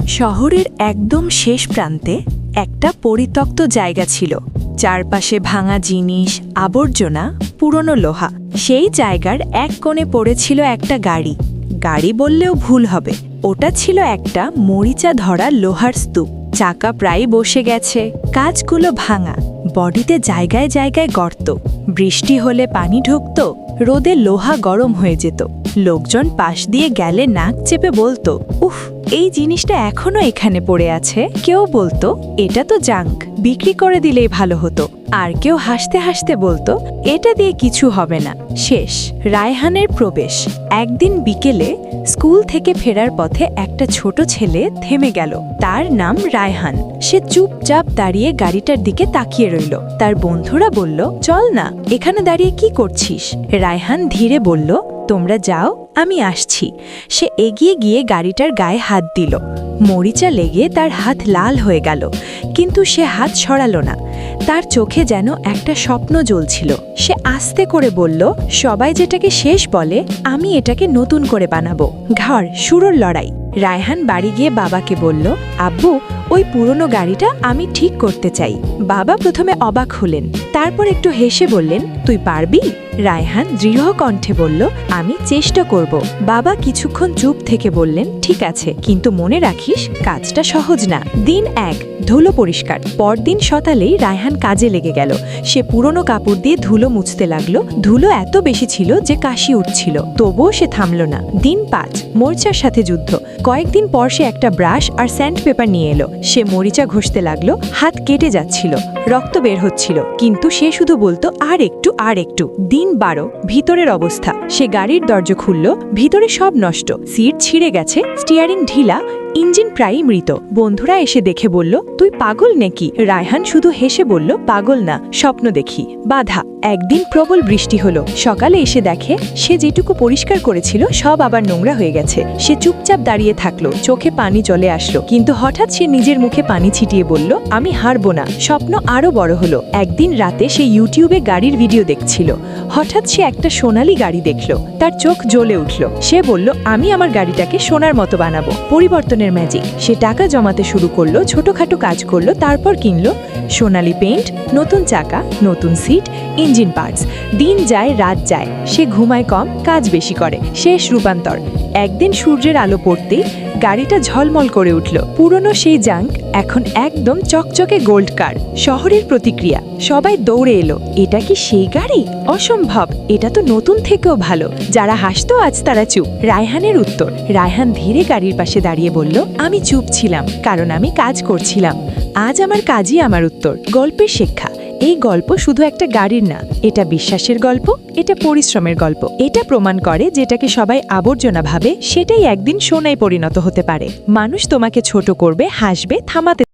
শহরের একদম শেষ প্রান্তে একটা পরিত্যক্ত জায়গা ছিল। চারপাশে ভাঙা জিনিস, আবর্জনা, পুরনো লোহা। সেই জায়গার এক কোণে পড়েছিল একটা গাড়ি। গাড়ি বললেও ভুল হবে, ওটা ছিল একটা মরিচা ধরা লোহার স্তূপ। চাকা প্রায় বসে গেছে, কাঁচগুলো ভাঙা, বডিতে জায়গায় জায়গায় গর্ত। বৃষ্টি হলে পানি ঢুকত, রোদে লোহা গরম হয়ে যেত। লোকজন পাশ দিয়ে গেলে নাক চেপে বলতো, উফ, এই জিনিসটা এখনো এখানে পড়ে আছে। কেউ বলতো, এটা তো জাঙ্ক, বিক্রি করে দিলেই ভালো হতো। আর কেউ হাসতে হাসতে বলতো, এটা দিয়ে কিছু হবে না। শেষ। রায়হানের প্রবেশ। একদিন বিকেলে স্কুল থেকে ফেরার পথে একটা ছোট ছেলে থেমে গেল। তার নাম রায়হান। সে চুপচাপ দাঁড়িয়ে গাড়িটার দিকে তাকিয়ে রইল। তার বন্ধুরা বলল, চল না, এখানে দাঁড়িয়ে কি করছিস? রায়হান ধীরে বলল, তোমরা যাও, আমি আসছি। সে এগিয়ে গিয়ে গাড়িটার গায়ে হাত দিল। মরিচা লেগে তার হাত লাল হয়ে গেল, কিন্তু সে হাত সরালো না। তার চোখে যেন একটা স্বপ্ন জ্বলছিল। সে আস্তে করে বলল, সবাই যেটাকে শেষ বলে, আমি এটাকে নতুন করে বানাবো। ঘর শুরুর লড়াই। রায়হান বাড়ি গিয়ে বাবাকে বলল, আব্বু, ওই পুরনো গাড়িটা আমি ঠিক করতে চাই। বাবা প্রথমে অবাক হলেন, তারপর একটু হেসে বললেন, তুই পারবি? রায়হান দৃঢ় কণ্ঠে বলল, আমি চেষ্টা করব। বাবা কিছুক্ষণ চুপ থেকে বললেন, ঠিক আছে, কিন্তু মনে রাখিস, কাজটা সহজ না। দিন 1, ধুলো পরিষ্কার। পরদিন সকালেই রায়হান কাজে লেগে গেল। সে পুরনো কাপড় দিয়ে ধুলো মুছতে লাগলো। ধুলো এত বেশি ছিল যে কাশি উঠছিল, তবুও সে থামল না। দিন 5, মরিচার সাথে যুদ্ধ। কয়েকদিন পর সে একটা ব্রাশ আর স্যান্ড পেপার নিয়ে এলো। সে মরিচা ঘষতে লাগলো, হাত কেটে যাচ্ছিল, রক্ত বের হচ্ছিল, কিন্তু সে শুধু বলতো, আর একটু, আর একটু। দিন 12, ভিতরের অবস্থা। সে গাড়ির দরজা খুলল, ভিতরে সব নষ্ট, সিট ছিঁড়ে গেছে, স্টিয়ারিং ঢিলা, ইঞ্জিন প্রায় মৃত। বন্ধুরা এসে দেখে বলল, তুই পাগল নাকি? রায়হান শুধু হেসে বলল, পাগল না, স্বপ্ন দেখি। বাধা। একদিন প্রবল বৃষ্টি হলো। সকালে এসে দেখে সে যেটুকু পরিষ্কার করেছিল সব আবার নোংরা হয়ে গেছে। সে চুপচাপ দাঁড়িয়ে থাকলো, চোখে পানি চলে আসলো, কিন্তু হঠাৎ সে নিজের মুখে পানি ছিটিয়ে বলল, আমি হারবো না। স্বপ্ন আরো বড় হলো। একদিন রাতে সে ইউটিউবে গাড়ির ভিডিও দেখছিল। হঠাৎ সে একটা সোনালী গাড়ি দেখল। তার চোখ জ্বলে উঠল। সে বলল, আমি আমার গাড়িটাকে সোনার মতো বানাবো। পরিবর্তনের ম্যাজিক। সে টাকা জমাতে শুরু করলো, ছোটখাটো কাজ করলো, তারপর কিনলো সোনালী পেইন্ট, নতুন চাকা, নতুন সিট, ইঞ্জিন পার্টস। দিন যায়, রাত যায়, সে ঘুমায় কম, কাজ বেশি করে। শেষ রূপান্তর। একদিন সূর্যের আলো পড়তেই গাড়িটা ঝলমল করে উঠল। পুরনো সেই জাঙ্ক এখন একদম চকচকে গোল্ড কার। শহরের প্রতিক্রিয়া। সবাই দৌড়ে এলো, এটা কি সেই গাড়ি? অসম্ভব, এটা তো নতুন থেকেও ভালো। যারা হাসতো আজ তারা চুপ। রায়হানের উত্তর। রায়হান ধীরে গাড়ির পাশে দাঁড়িয়ে বলল, আমি চুপ ছিলাম, কারণ আমি কাজ করছিলাম। আজ আমার কাজই আমার উত্তর। গল্পের শিক্ষা। এই গল্প শুধু একটা গাড়ির না, এটা বিশ্বাসের গল্প, এটা পরিশ্রমের গল্প। এটা প্রমাণ করে যেটাকে সবাই আবর্জনা ভাবে, সেটাই একদিন সোনায় পরিণত হতে পারে। মানুষ তোমাকে ছোট করবে, হাসবে, থামাতে